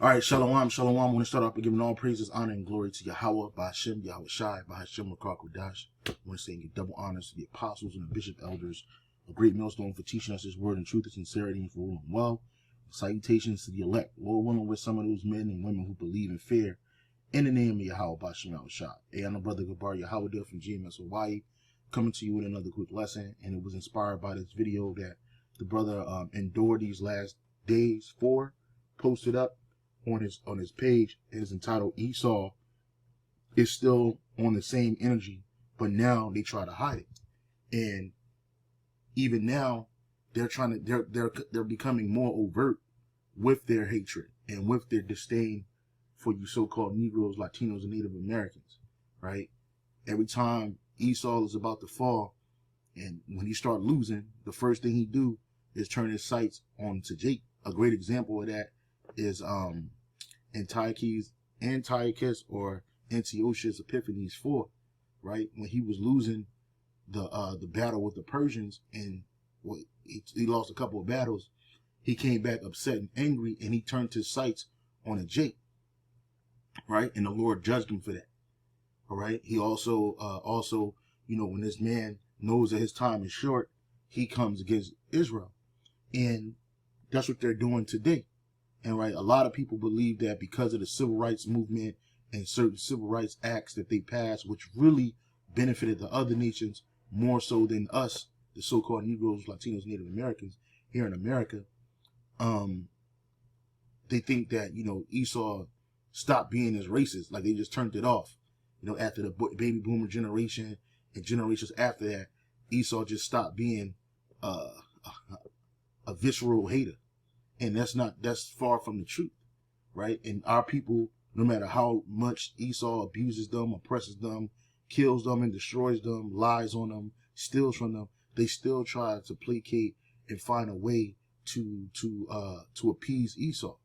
All right, shalom, shalom. I want to start off by giving all praises, honor, and glory to Yahweh, by Hashem, YahWHAWAII, by Hashem, Rakakwadash. I want to say and give double honors to the apostles and the bishop elders, a great millstone for teaching us His word in truth and sincerity and for ruling well. Salutations to the elect, Lord willing, with some of those men and women who believe and fear in the name of Yahweh, by Hashem, YahWHAWAII. Hey, I'm the brother Gabar Yahweh from GMSHAWAII, coming to you with another quick lesson, and it was inspired by this video that the brother endured these last days for, posted up on his page. It is entitled Esau is still on the same energy, but now they try to hide it. And even now they're becoming more overt with their hatred and with their disdain for you so-called Negroes, Latinos, and Native Americans, right? Every time Esau is about to fall, and when he start losing, the first thing he do is turn his sights on to Jake. A great example of that is Antiochus or Antiochus Epiphanes 4, right? When he was losing the battle with the Persians, and he lost a couple of battles, he came back upset and angry, and he turned his sights on a Jake, right? And the Lord judged him for that. All right. He also, you know, when this man knows that his time is short, he comes against Israel, and that's what they're doing today. And right, a lot of people believe that because of the civil rights movement and certain civil rights acts that they passed, which really benefited the other nations more so than us, the so-called Negroes, Latinos, Native Americans here in America, they think that, you know, Esau stopped being as racist, like they just turned it off. You know, after the baby boomer generation and generations after that, Esau just stopped being a visceral hater. And that's far from the truth, right? And our people, no matter how much Esau abuses them, oppresses them, kills them and destroys them, lies on them, steals from them, they still try to placate and find a way to appease Esau,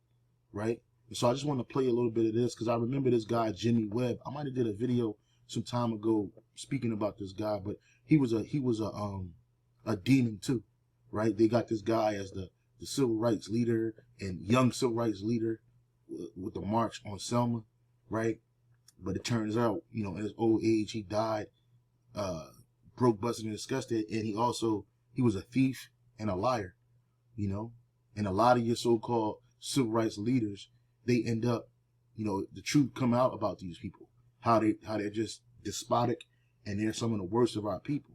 right? And so I just want to play a little bit of this because I remember this guy, Jimmy Webb. I might have did a video some time ago speaking about this guy, but he was a demon too, right? They got this guy as the civil rights leader and young civil rights leader with the march on Selma, right? But it turns out, you know, in his old age, he died, broke, busted, and disgusted. And he was a thief and a liar, you know? And a lot of your so-called civil rights leaders, they end up, you know, the truth come out about these people, how they're just despotic, and they're some of the worst of our people.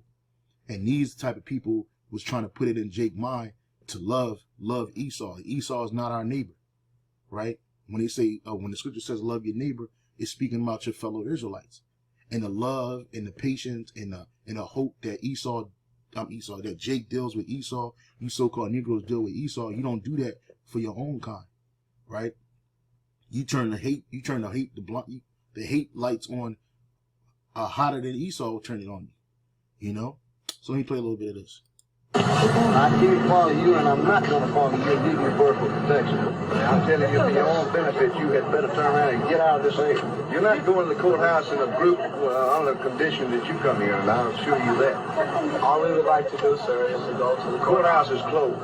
And these type of people was trying to put it in Jake's mind to love Esau. Esau is not our neighbor, right? When they say, when the scripture says love your neighbor, it's speaking about your fellow Israelites. And the love and the patience and the hope that that Jake deals with Esau, you so-called Negroes deal with Esau, you don't do that for your own kind, right? You turn the hate lights on hotter than Esau will turn it on you know? So let me play a little bit of this. I can't follow you, and I'm not going to follow you and give you personal protection. I'm telling you, for your own benefit, you had better turn around and get out of this area. You're not going to the courthouse in a group under the condition that you come here, and I'll assure you that. All we would like to do, sir, is to go to the courthouse is closed.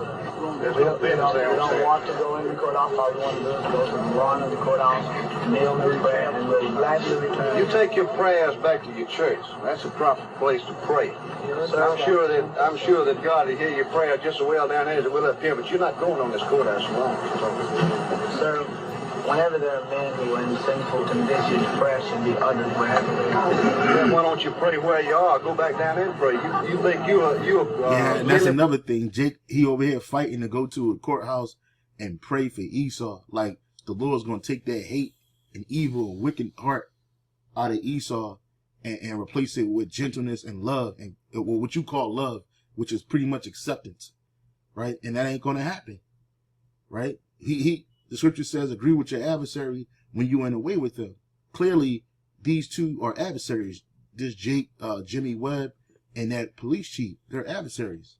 There's no business there. We don't want to go in the courthouse. All we want to do is go to the lawn of the courthouse, kneel in prayer, and we'll gladly return. You take your prayers back to your church. That's a proper place to pray. I'm sure that God will hear your prayer just as well down there as it will up here, but you're not going on this courthouse alone. Sir, whenever there are men who are in sinful conditions, prayer should be uttered wherever they are. Then why don't you pray where you are? Go back down there and pray. You think you're yeah, and that's another thing. Jake, he over here fighting to go to a courthouse and pray for Esau. Like the Lord's going to take that hate and evil and wicked heart out of Esau and replace it with gentleness and love, and what you call love, which is pretty much acceptance, right? And that ain't going to happen, right? The scripture says, agree with your adversary when you in a way with him. Clearly, these two are adversaries. This Jimmy Webb and that police chief, they're adversaries,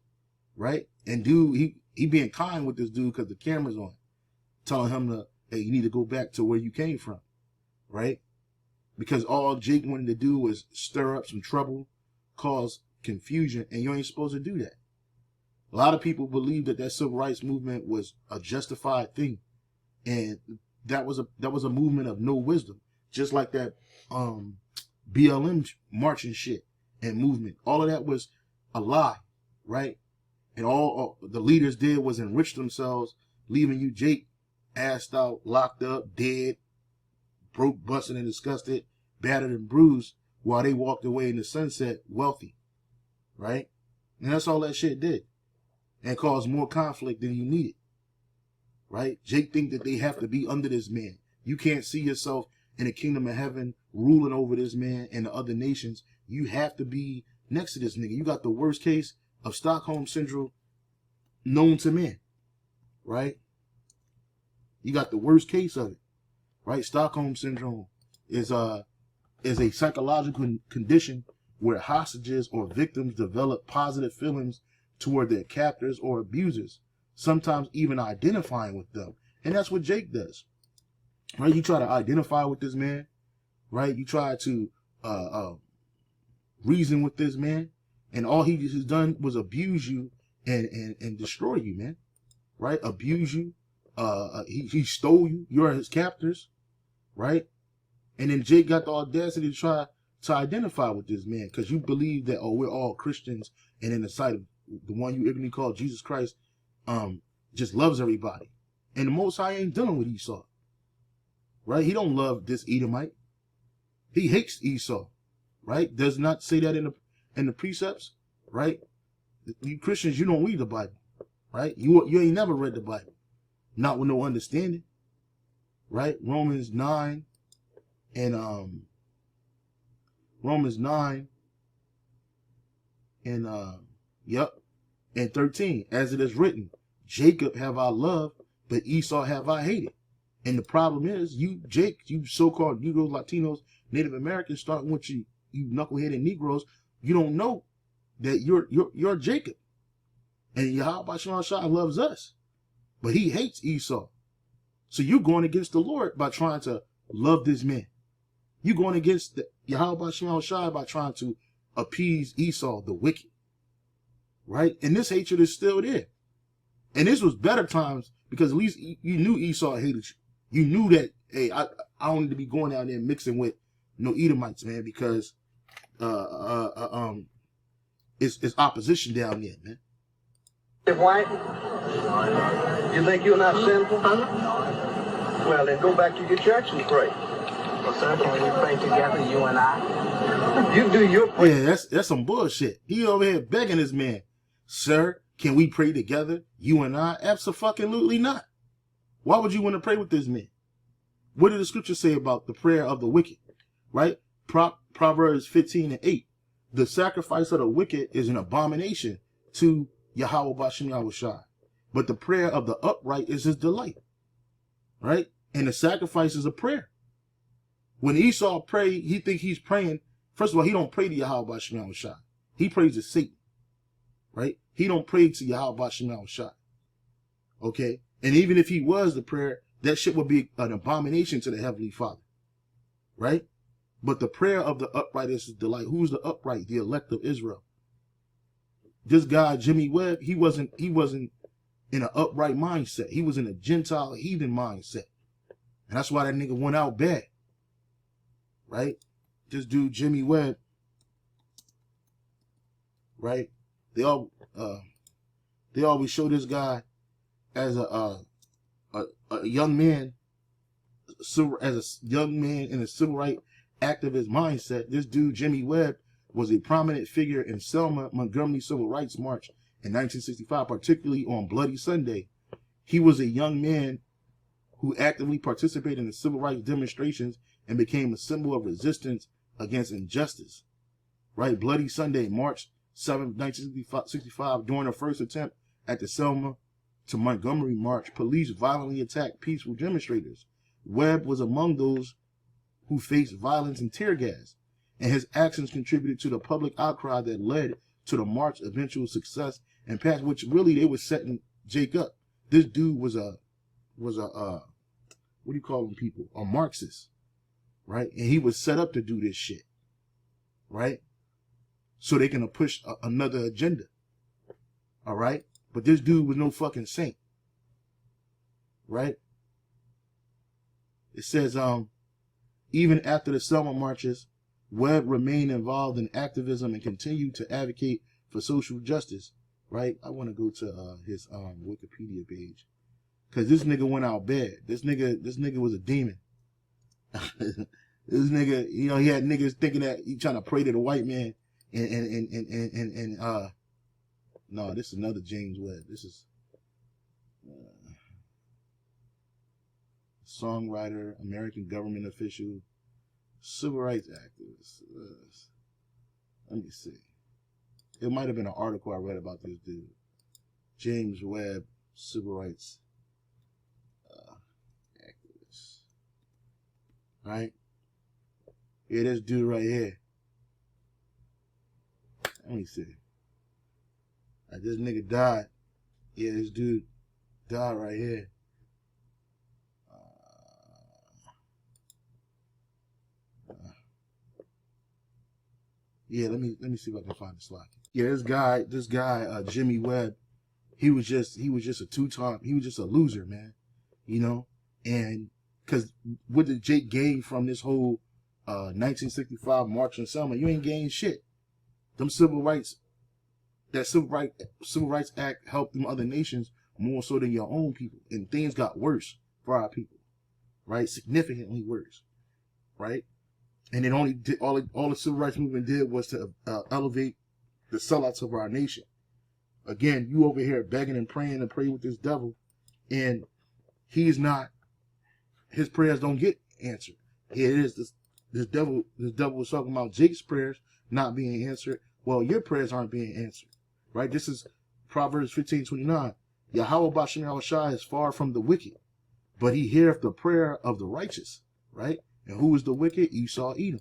right? And dude, he being kind with this dude because the camera's on, telling him hey, you need to go back to where you came from, right? Because all Jake wanted to do was stir up some trouble, cause confusion, and you ain't supposed to do that. A lot of people believe that civil rights movement was a justified thing. And that was a movement of no wisdom, just like that BLM marching shit and movement. All of that was a lie, right? And all the leaders did was enrich themselves, leaving you, Jake, assed out, locked up, dead, broke, busted, and disgusted, battered and bruised, while they walked away in the sunset wealthy, right? And that's all that shit did, and caused more conflict than you needed, right? Jake think that they have to be under this man. You can't see yourself in the kingdom of heaven ruling over this man and the other nations. You have to be next to this nigga. You got the worst case of Stockholm Syndrome known to man, right? You got the worst case of it, right? Stockholm Syndrome is a psychological condition where hostages or victims develop positive feelings toward their captors or abusers, sometimes even identifying with them. And that's what Jake does, right? You try to identify with this man, right? You try to reason with this man, and all he has done was abuse you and destroy you, man, right? Abuse you. He stole you. You're his captors, right? And then Jake got the audacity to try to identify with this man because you believe that, oh, we're all Christians, and in the sight of the one you ignorantly call Jesus Christ, just loves everybody. And the Most High ain't dealing with Esau, right? He don't love this Edomite. He hates Esau, right? Does not say that in the precepts, right? You Christians, you don't read the Bible, right? You ain't never read the Bible, not with no understanding, right? Romans 9 and 13, as it is written, Jacob have I loved, but Esau have I hated. And the problem is, you, Jake, you so-called Negroes, Latinos, Native Americans, starting with you knuckleheaded Negroes, you don't know that you're Jacob. And Yahweh Shai loves us, but he hates Esau. So you're going against the Lord by trying to love this man. You're going against Yahweh Shai by trying to appease Esau, the wicked. Right? And this hatred is still there. And this was better times because at least you knew Esau hated you. You knew that, hey, I don't need to be going out there and mixing with no Edomites, man, because it's opposition down there, man. White, you think you're not sinful? Well, then go back to your church and pray. Well, sir, can we pray together, you and I? You do your prayer. Yeah, that's some bullshit. He over here begging this man, sir, can we pray together, you and I? Abso-fucking-lutely not. Why would you want to pray with this man? What did the scripture say about the prayer of the wicked? Right? Proverbs 15:8. The sacrifice of the wicked is an abomination to Yahweh Bashem Yahushai. But the prayer of the upright is his delight. Right? And the sacrifice is a prayer. When Esau pray, he think he's praying. First of all, he don't pray to Yahweh Bashem Yahushai. He prays to Satan. Right? He don't pray to Yahweh Bashem Yahushai. Okay? And even if he was the prayer, that shit would be an abomination to the Heavenly Father. Right? But the prayer of the upright is his delight. Who's the upright? The elect of Israel. This guy, Jimmy Webb, he wasn't in an upright mindset. He was in a Gentile heathen mindset. And that's why that nigga went out bad. Right? This dude, Jimmy Webb, right? They always show this guy as a young man, as a young man in a civil rights activist mindset. This dude, Jimmy Webb, was a prominent figure in Selma, Montgomery Civil Rights March in 1965, particularly on Bloody Sunday. He was a young man who actively participated in the civil rights demonstrations and became a symbol of resistance against injustice. Right? Bloody Sunday, March 7, 1965, during the first attempt at the Selma to Montgomery March, police violently attacked peaceful demonstrators. Webb was among those who faced violence and tear gas, and his actions contributed to the public outcry that led to the march's eventual success and pass, which really they were setting Jake up. This dude was a what do you call them people? A Marxist, right? And he was set up to do this shit, right? So they can push another agenda, all right? But this dude was no fucking saint, right? It says, even after the Selma marches, Webb remained involved in activism and continued to advocate for social justice. Right? I want to go to his Wikipedia page, because this nigga went out bad. This nigga was a demon. This nigga, you know, he had niggas thinking that he trying to pray to the white man, and no, this is another James Webb. This is songwriter, American government official, civil rights activist. Let me see. It might have been an article I read about this dude, James Webb, civil rights activist. Right? Yeah, this dude right here. Let me see. This nigga died. Yeah, this dude died right here. Yeah, let me see if I can find the slide. Yeah, this guy, Jimmy Webb, he was just a two-time, he was just a loser, man. You know, and because what did Jake gain from this whole 1965 March on Selma? You ain't gained shit. Them civil rights act helped them other nations more so than your own people, and things got worse for our people, right? Significantly worse, right? And it only did, all the civil rights movement did was to elevate the sellouts of our nation. Again, you over here begging and praying and pray with this devil, and he's not. His prayers don't get answered. Here it is. This devil was talking about Jake's prayers not being answered. Well, your prayers aren't being answered, right? This is Proverbs 15:29. Yahweh Bashem Yahushua is far from the wicked, but he heareth the prayer of the righteous, right? And who is the wicked? Esau, Edom.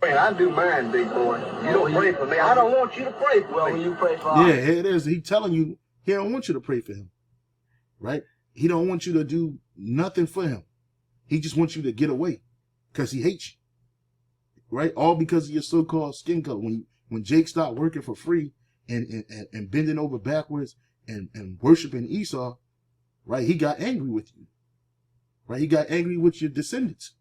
I do mine, big boy. You don't pray for me. I don't want you to pray for me. Well, you pray for Yeah, it is. He telling you he don't want you to pray for him, right? He don't want you to do nothing for him. He just wants you to get away because he hates you, right? All because of your so-called skin color. When Jake stopped working for free and bending over backwards and worshiping Esau, right? He got angry with you, right? He got angry with your descendants.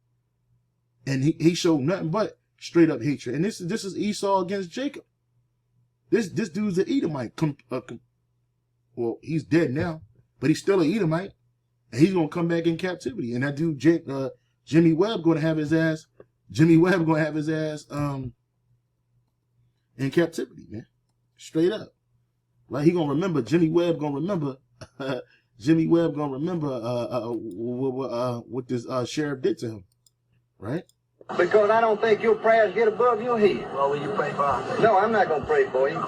And he showed nothing but straight up hatred. And this is Esau against Jacob. This dude's an Edomite. Well, he's dead now, but he's still an Edomite, and he's gonna come back in captivity. And that dude Jimmy Webb gonna have his ass. Jimmy Webb gonna have his ass in captivity, man. Straight up. Right? He gonna remember. Jimmy Webb gonna remember. Jimmy Webb gonna remember what this sheriff did to him. Right? Because I don't think your prayers get above your head. Well, will you pray for us? No, I'm not going to pray for you.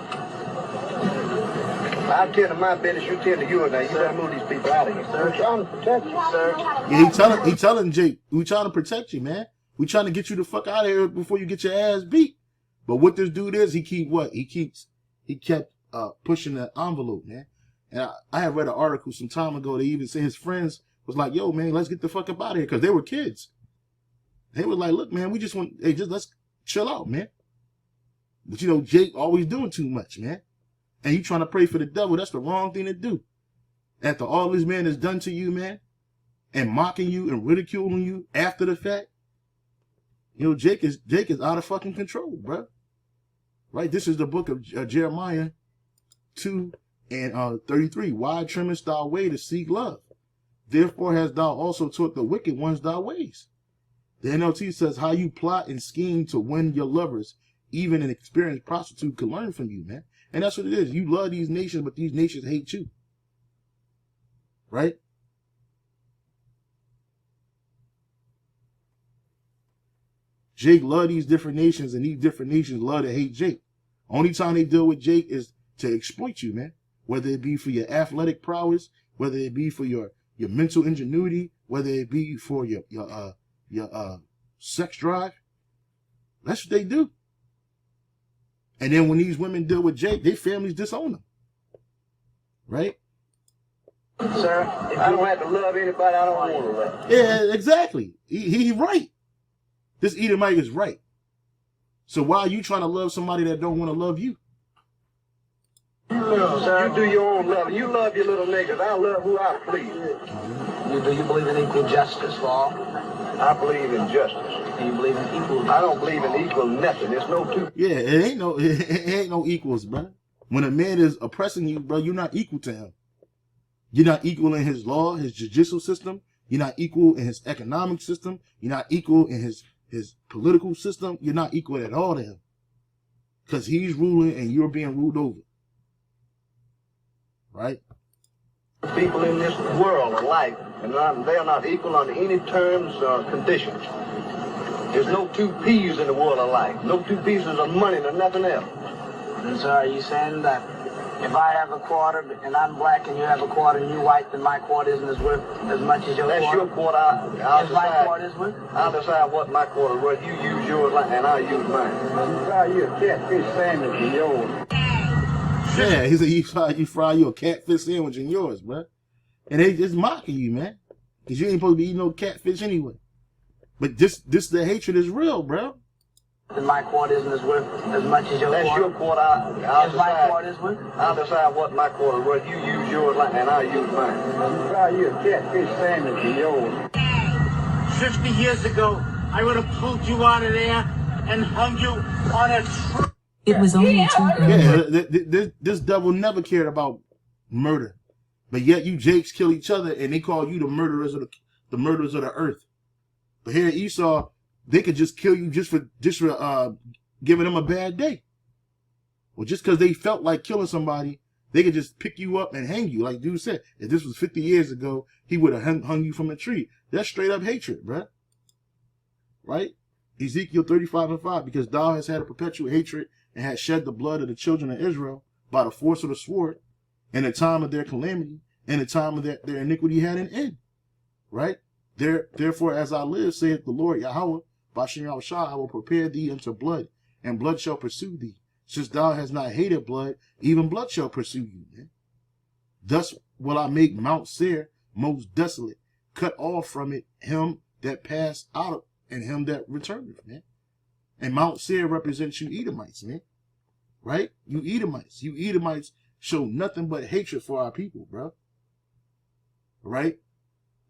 I'll tend to my business, you tend to yours now. You better move these people out of here. Sir, I'm trying to protect you, sir. Yeah, he telling Jake, we trying to protect you, man. We trying to get you the fuck out of here before you get your ass beat. But what this dude is, he kept pushing the envelope, man. And I had read an article some time ago. They even said his friends was like, yo, man, let's get the fuck up out of here. Because they were kids. They were like, look, man, let's chill out, man. But, you know, Jake always doing too much, man. And you trying to pray for the devil, that's the wrong thing to do. After all this man has done to you, man, and mocking you and ridiculing you after the fact, you know, Jake is out of fucking control, bro. Right? This is the book of Jeremiah 2:33. Why trimmest thou way to seek love? Therefore hast thou also taught the wicked ones thy ways. The NLT says how you plot and scheme to win your lovers. Even an experienced prostitute can learn from you, man. And that's what it is. You love these nations, but these nations hate you. Right? Jake love these different nations, and these different nations love to hate Jake. Only time they deal with Jake is to exploit you, man. Whether it be for your athletic prowess, whether it be for your mental ingenuity, whether it be for your sex drive. That's what they do. And then when these women deal with Jake, their families disown them. Right? Sir, I don't have to love anybody I don't want to love. Yeah, exactly. He right. This Edomite is right. So why are you trying to love somebody that don't want to love you? You do your own love. You love your little niggas. I love who I please. Do you believe in equal justice for all? I believe in justice. Do you believe in equal? I don't believe in equal nothing. There's no two. Yeah, it ain't no equals, bro. When a man is oppressing you, bro, you're not equal to him. You're not equal in his law, his judicial system. You're not equal in his economic system. You're not equal in his political system. You're not equal at all to him. Because he's ruling and you're being ruled over. Right? People in this world alike, and they are not equal under any terms or conditions. There's no two peas in the world alike. No two pieces of money or nothing else. And so are you saying that if I have a quarter and I'm black and you have a quarter and you white, then my quarter isn't as worth as much as your quarter? That's your quarter. I'll decide what my quarter is worth. You use yours and I'll use mine. Try you a catfish sandwich in yours. Yeah, he said you fry you a catfish sandwich in yours, bro. And they just mocking you, man. Because you ain't supposed to be eating no catfish anyway. But this the hatred is real, bro. Then my quarter isn't as worth as much as your quarter? That's your quarter. I'll decide what my quarter is worth. You use yours and I'll use mine. Try you a catfish sandwich in yours. 50 years ago, I would have pulled you out of there and hung you on a tree. It was only too good. Yeah, this devil never cared about murder. But yet you Jakes kill each other and they call you the murderers of the earth. But here Esau, they could just kill you just for giving them a bad day. Well, just because they felt like killing somebody, they could just pick you up and hang you. Like dude said, if this was 50 years ago, he would have hung you from a tree. That's straight up hatred, bruh. Right? Ezekiel 35:5, because thou hast had a perpetual hatred and hast shed the blood of the children of Israel by the force of the sword, in the time of their calamity, and the time of their iniquity had an end. Right? Therefore, as I live, saith the Lord Yahweh, Bashem Yahushua, I will prepare thee unto blood, and blood shall pursue thee. Since thou hast not hated blood, even blood shall pursue you. Man. Thus will I make Mount Seir most desolate, cut off from it him that passed out and him that returneth, man. And Mount Seir represents you Edomites, man. Right? You Edomites. You Edomites show nothing but hatred for our people, bro. Right?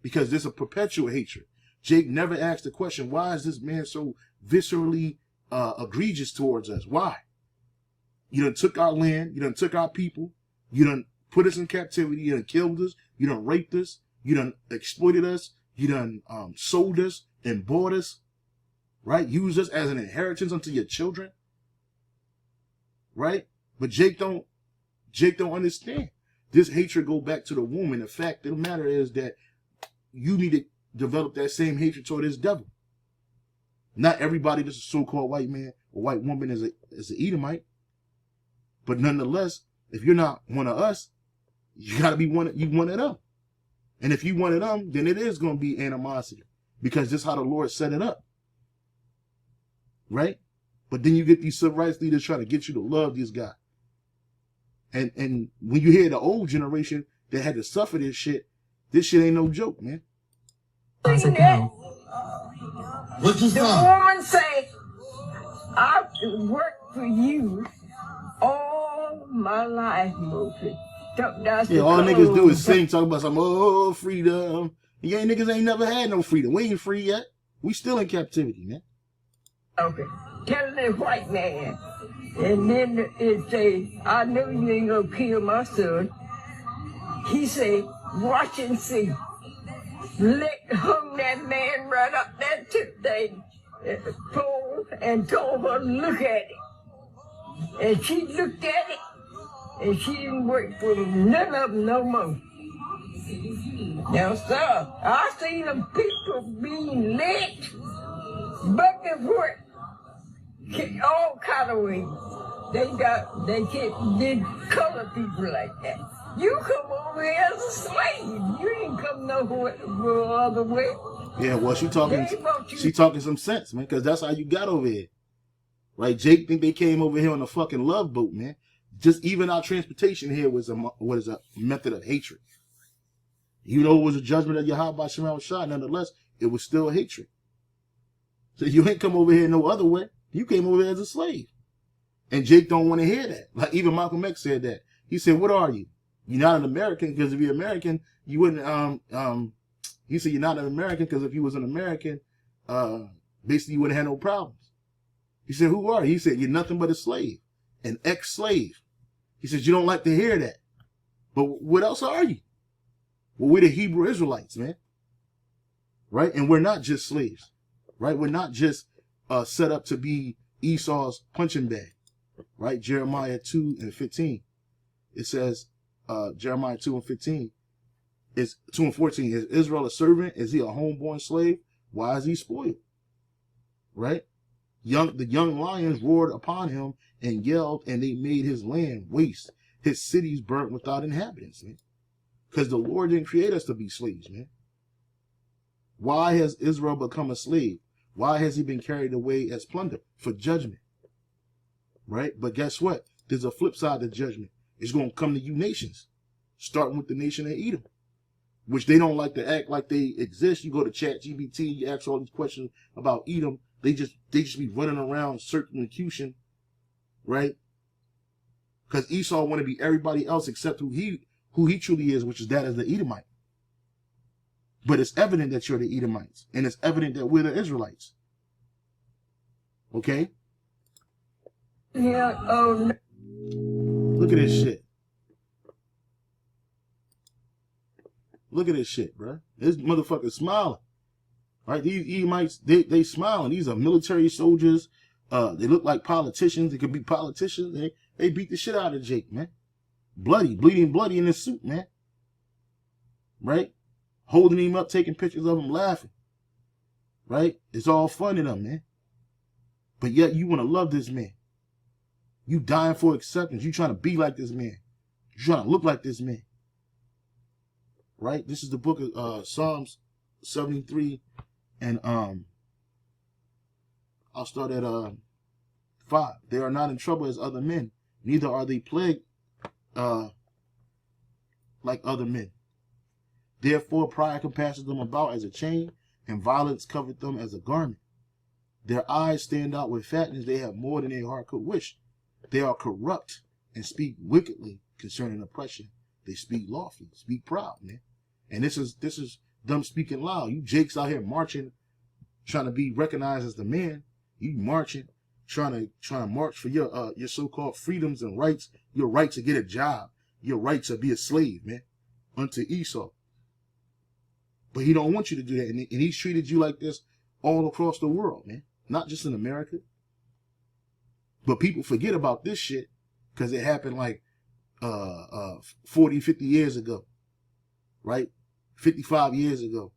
Because there's a perpetual hatred. Jake never asked the question, why is this man so viscerally egregious towards us? Why? You done took our land. You done took our people. You done put us in captivity. You done killed us. You done raped us. You done exploited us. You done sold us and bought us. Right? Used us as an inheritance unto your children. Right? But Jake don't understand. This hatred go back to the womb. And the fact of the matter is that you need to develop that same hatred toward this devil. Not everybody that's a so-called white man or white woman is an Edomite. But nonetheless, if you're not one of us, you got to be one of them. And if you one of them, then it is going to be animosity. Because this is how the Lord set it up. Right? But then you get these civil rights leaders trying to get you to love this guy. And when you hear the old generation that had to suffer this shit ain't no joke, man. How's it go? What you The woman say, I've worked for you all my life, Murphy. Yeah, all niggas do is sing, talk about some, freedom. Yeah, niggas ain't never had no freedom. We ain't free yet. We still in captivity, man. Okay. Tell the white man. And then it say, I know you ain't gonna kill my son. He say, watch and see. Hung that man right up that pole and told her to look at it. And she looked at it, and she didn't work for none of them no more. Now, sir, I seen them people being licked, bucket work, all kind of ways. They did color people like that. You come over here as a slave. You ain't come no other way. Yeah, well, she talking some sense, man, because that's how you got over here. Right? Jake think they came over here on a fucking love boat, man. Just even our transportation here was a method of hatred. You know, it was a judgment of Yahweh by Shemal Shah. Nonetheless, it was still hatred. So you ain't come over here no other way. You came over here as a slave. And Jake don't want to hear that. Like even Malcolm X said that. He said, what are you? You're not an American, because if you're American, you wouldn't, he said, you're not an American, because if you was an American, basically you wouldn't have no problems. He said, who are you? He said, you're nothing but a slave, an ex-slave. He said, you don't like to hear that. But what else are you? Well, we're the Hebrew Israelites, man. Right? And we're not just slaves. Right? We're not just set up to be Esau's punching bag. Right? Jeremiah 2:15. It says, Jeremiah 2:15. Is 2:14. Is Israel a servant? Is he a homeborn slave? Why is he spoiled? Right? The young lions roared upon him and yelled, and they made his land waste. His cities burnt without inhabitants, man. Because the Lord didn't create us to be slaves, man. Why has Israel become a slave? Why has he been carried away as plunder? For judgment. Right? But guess what? There's a flip side to judgment. It's going to come to you nations, starting with the nation of Edom, which they don't like to act like they exist. You go to ChatGPT, you ask all these questions about Edom, they just be running around circumlocution, right? Because Esau want to be everybody else except who he truly is, which is that as the Edomite. But it's evident that you're the Edomites, and it's evident that we're the Israelites. Okay? Yeah, oh, Look at this shit. Look at this shit, bro. This motherfucker smiling. Right? These Edomites, they smiling. These are military soldiers. They look like politicians. They could be politicians. They beat the shit out of Jake, man. Bleeding bloody in his suit, man. Right? Holding him up, taking pictures of him, laughing. Right? It's all fun to them, man. But yet you want to love this man. You dying for acceptance. You trying to be like this man. You trying to look like this man. Right? This is the book of Psalms 73, and I'll start at 5. They are not in trouble as other men, neither are they plagued like other men. Therefore pride compasses them about as a chain, and violence covered them as a garment. Their eyes stand out with fatness. They have more than their heart could wish. They are corrupt and speak wickedly concerning oppression. They speak lawfully, speak proud, man. And this is them speaking loud. You Jakes out here marching, trying to be recognized as the man. You marching, trying to march for your so-called freedoms and rights. Your right to get a job. Your right to be a slave, man, unto Esau. But he don't want you to do that, and he's treated you like this all across the world, man. Not just in America. But people forget about this shit because it happened like 40, 50 years ago. Right? 55 years ago.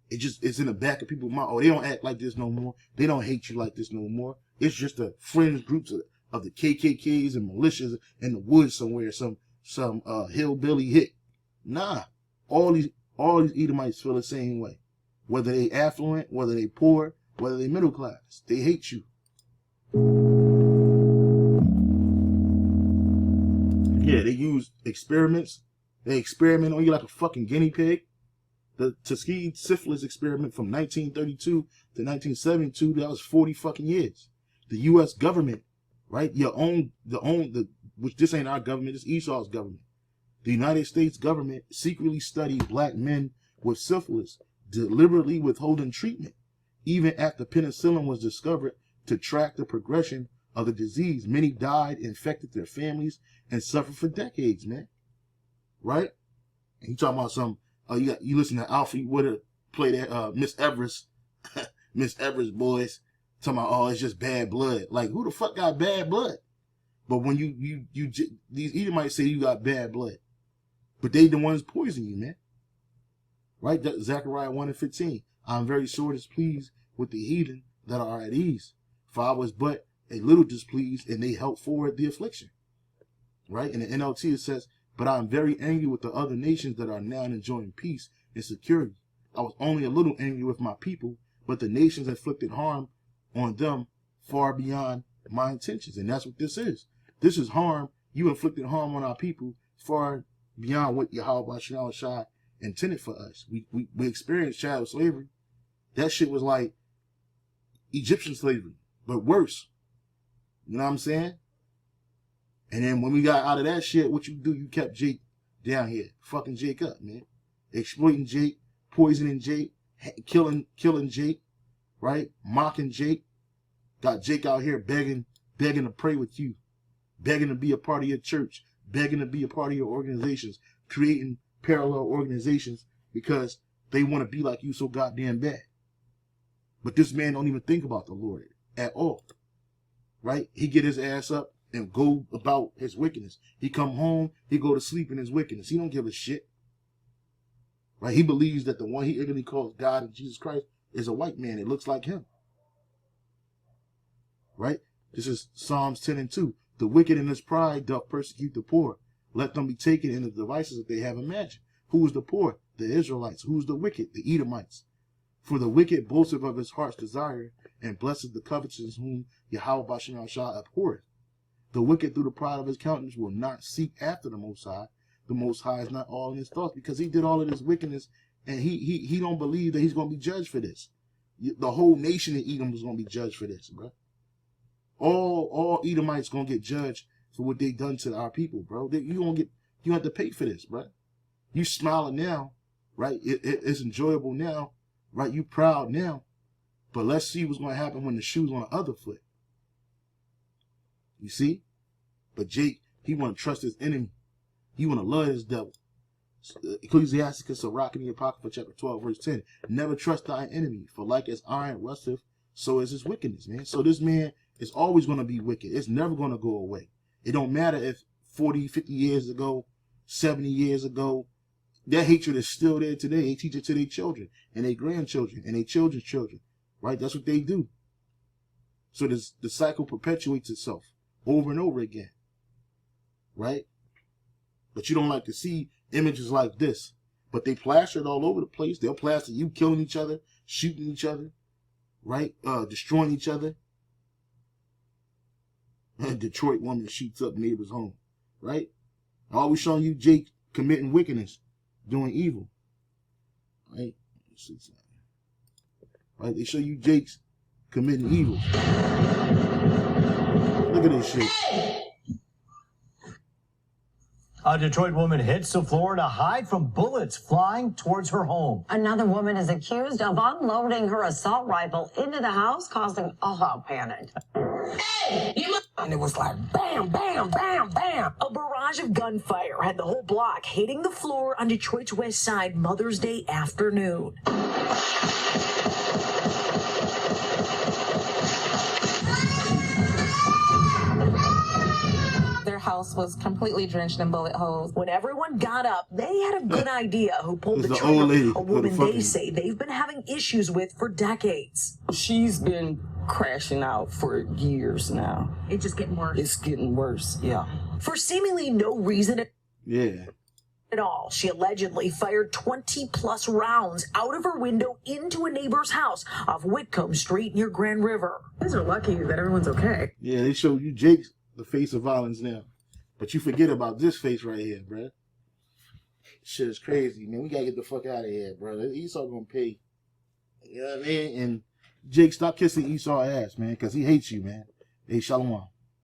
It's in the back of people's mind. Oh, they don't act like this no more. They don't hate you like this no more. It's just the fringe groups of the KKKs and militias in the woods somewhere, some hillbilly hick. Nah. All these Edomites feel the same way. Whether they affluent, whether they poor, whether they middle class. They hate you. Yeah, they use experiments. They experiment on you like a fucking guinea pig. The Tuskegee syphilis experiment from 1932 to 1972, that was 40 fucking years. The U.S. government, right? Which this ain't our government, it's Esau's government. The United States government secretly studied black men with syphilis, deliberately withholding treatment, even after penicillin was discovered to track the progression of the disease. Many died, infected their families, and suffered for decades, man. Right? And you talking about some, you listen to Alfred Woodard play that Miss Everest, Miss Everest boys, talking about, oh, it's just bad blood. Like, who the fuck got bad blood? But when these Edomites say you got bad blood, but they the ones poisoning you, man. Right? Zechariah 1:15. I'm very sore displeased with the heathen that are at ease, for I was but a little displeased, and they helped forward the affliction. Right? In the NLT it says, but I am very angry with the other nations that are now enjoying peace and security. I was only a little angry with my people, but the nations inflicted harm on them far beyond my intentions. And that's what this is. This is harm. You inflicted harm on our people far beyond what Yahweh Shai intended for us. We experienced child slavery. That shit was like Egyptian slavery, but worse. You know what I'm saying? And then when we got out of that shit, what you do? You kept Jake down here, fucking Jake up, man. Exploiting Jake, poisoning Jake, killing Jake, right? Mocking Jake. Got Jake out here begging to pray with you, begging to be a part of your church, begging to be a part of your organizations, creating parallel organizations because they want to be like you so goddamn bad. But this man don't even think about the Lord at all, right? He get his ass up and go about his wickedness. He come home, he go to sleep in his wickedness. He don't give a shit, right? He believes that the one he ignorantly calls God and Jesus Christ is a white man. It looks like him, right? This is Psalms 10:2. The wicked in his pride doth persecute the poor. Let them be taken in the devices that they have imagined. Who is the poor? The Israelites. Who is the wicked? The Edomites. For the wicked boasteth of his heart's desire, and blesseth the covetous whom Yahweh Bashim Shah abhorreth. The wicked through the pride of his countenance will not seek after the Most High. The Most High is not all in his thoughts, because he did all of this wickedness, and he don't believe that he's going to be judged for this. The whole nation of Edom was going to be judged for this, bro. All Edomites going to get judged for what they done to our people, bro. You have to pay for this, bro. You smiling now, right? It's enjoyable now, right? You proud now, but let's see what's going to happen when the shoe's on the other foot. You see? But Jake, he want to trust his enemy. He want to love his devil. Ecclesiasticus Sirach in the Apocrypha, chapter 12, verse 10. Never trust thy enemy, for like as iron rusteth, so is his wickedness, man. So this man is always going to be wicked. It's never going to go away. It don't matter if 40, 50 years ago, 70 years ago, that hatred is still there today. They teach it to their children and their grandchildren and their children's children, right? That's what they do. So the cycle perpetuates itself over and over again, right? But you don't like to see images like this. But they plaster it all over the place. They'll plaster you killing each other, shooting each other, right? Destroying each other. A Detroit woman shoots up neighbor's home, right? Always showing you Jake committing wickedness, doing evil, right? Right? They show you Jake's committing evil. Look at this shit. A Detroit woman hits the floor to hide from bullets flying towards her home. Another woman is accused of unloading her assault rifle into the house, causing all out panic. And it was like bam, bam, bam, bam. A barrage of gunfire had the whole block hitting the floor on Detroit's West Side Mother's Day afternoon. Their house was completely drenched in bullet holes. When everyone got up, they had a good idea who pulled the trigger. Old lady, a woman they say they've been having issues with for decades. She's been crashing out for years now. It's just getting worse. It's getting worse, yeah. For seemingly no reason at all, she allegedly fired 20-plus rounds out of her window into a neighbor's house off Whitcomb Street near Grand River. You guys are lucky that everyone's okay. Yeah, they show you Jake's the face of violence now. But you forget about this face right here, bruh. Shit is crazy, man. We gotta get the fuck out of here, bro. Esau gonna pay. You know what I mean? And Jake, stop kissing Esau's ass, man, because he hates you, man. Hey, shalom.